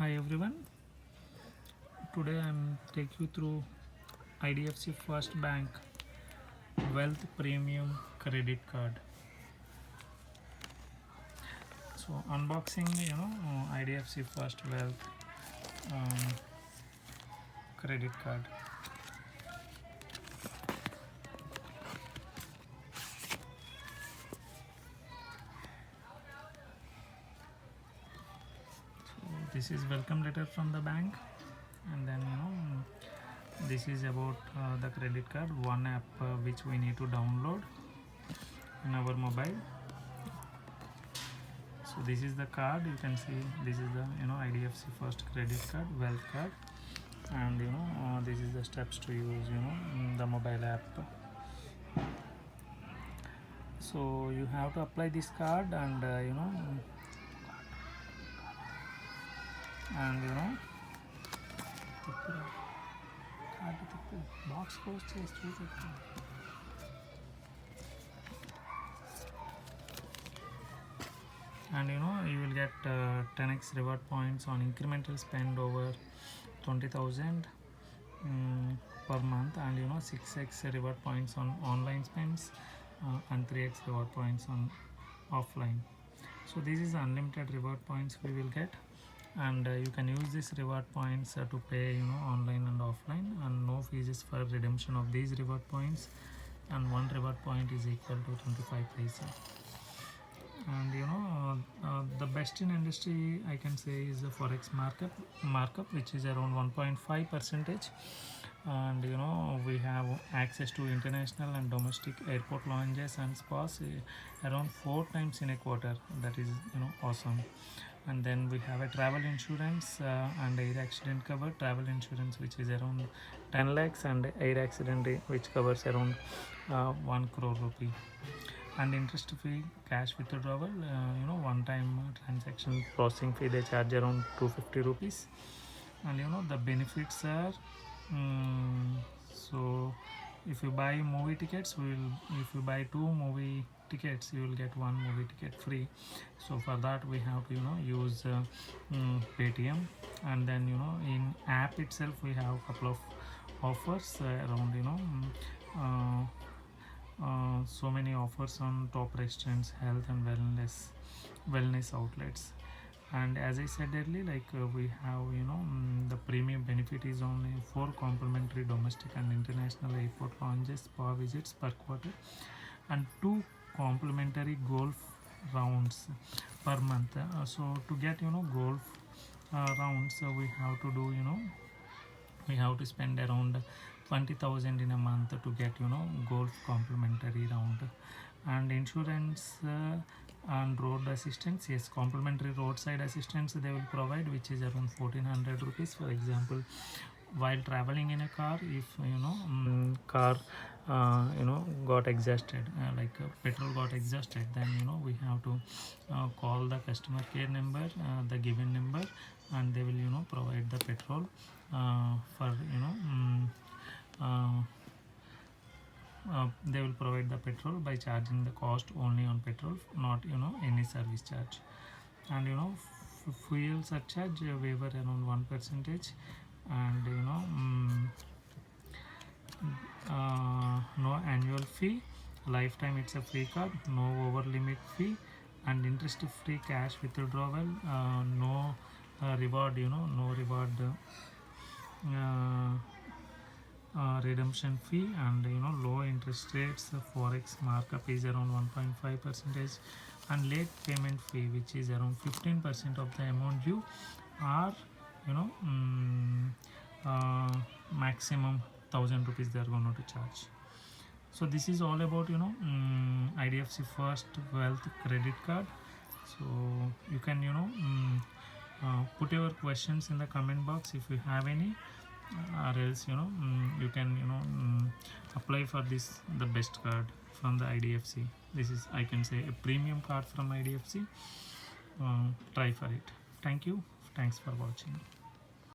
Hi everyone. Today I'm take you through IDFC First Bank Wealth Premium Credit Card. So unboxing, IDFC First Wealth um, Credit Card. So this is welcome letter from the bank, and then this is about the credit card. One app which we need to download in our mobile. So this is the card. You can see this is the IDFC First Credit Card Wealth Card, and this is the steps to use the mobile app. So you have to apply this card, and box close chest. And you will get 10x reward points on incremental spend over 20,000 per month, and 6x reward points on online spends, and 3x reward points on offline. So this is unlimited reward points we will get, and you can use this reward points to pay online and offline, and no fees for redemption of these reward points, and one reward point is equal to 25 paisa. And the best in industry I can say is the forex markup, which is around 1.5%, and we have access to international and domestic airport lounges and spas around 4 times in a quarter. That is awesome. And then we have a travel insurance and air accident cover. Travel insurance which is around 10 lakhs, and air accident which covers around 1 crore rupee. And interest free cash withdrawal, one time transaction processing fee they charge around 250 rupees. And the benefits are, so if you buy movie tickets, if you buy 2 movie tickets, you will get 1 movie ticket free. So for that we have to use Paytm. And then in app itself we have a couple of offers around so many offers on top restaurants, health and wellness outlets. And as I said earlier, we have the premium benefit is only 4 complimentary domestic and international airport lounges, spa visits per quarter, and 2 complimentary golf rounds per month. So to get golf rounds, we have to do we have to spend around 20,000 in a month to get golf complimentary round. And insurance and road assistance, yes, complimentary roadside assistance they will provide, which is around 1400 rupees. For example, while traveling in a car, if car got exhausted, petrol got exhausted, then we have to call the customer care number, the given number, and they will provide the petrol for they will provide the petrol by charging the cost only on petrol, not any service charge. And fuel surcharge waiver around 1%, and no annual fee, lifetime it's a free card, no over limit fee, and interest free cash withdrawal, no reward, no reward redemption fee, and low interest rates. Forex markup is around 1.5%, and late payment fee which is around 15% of the amount due, or maximum 1000 rupees they are going to charge. So this is all about IDFC First Wealth Credit Card. So you can put your questions in the comment box if you have any, or else you can apply for this, the best card from the IDFC. This is, I can say, a premium card from IDFC. Try for it. Thank you. Thanks for watching.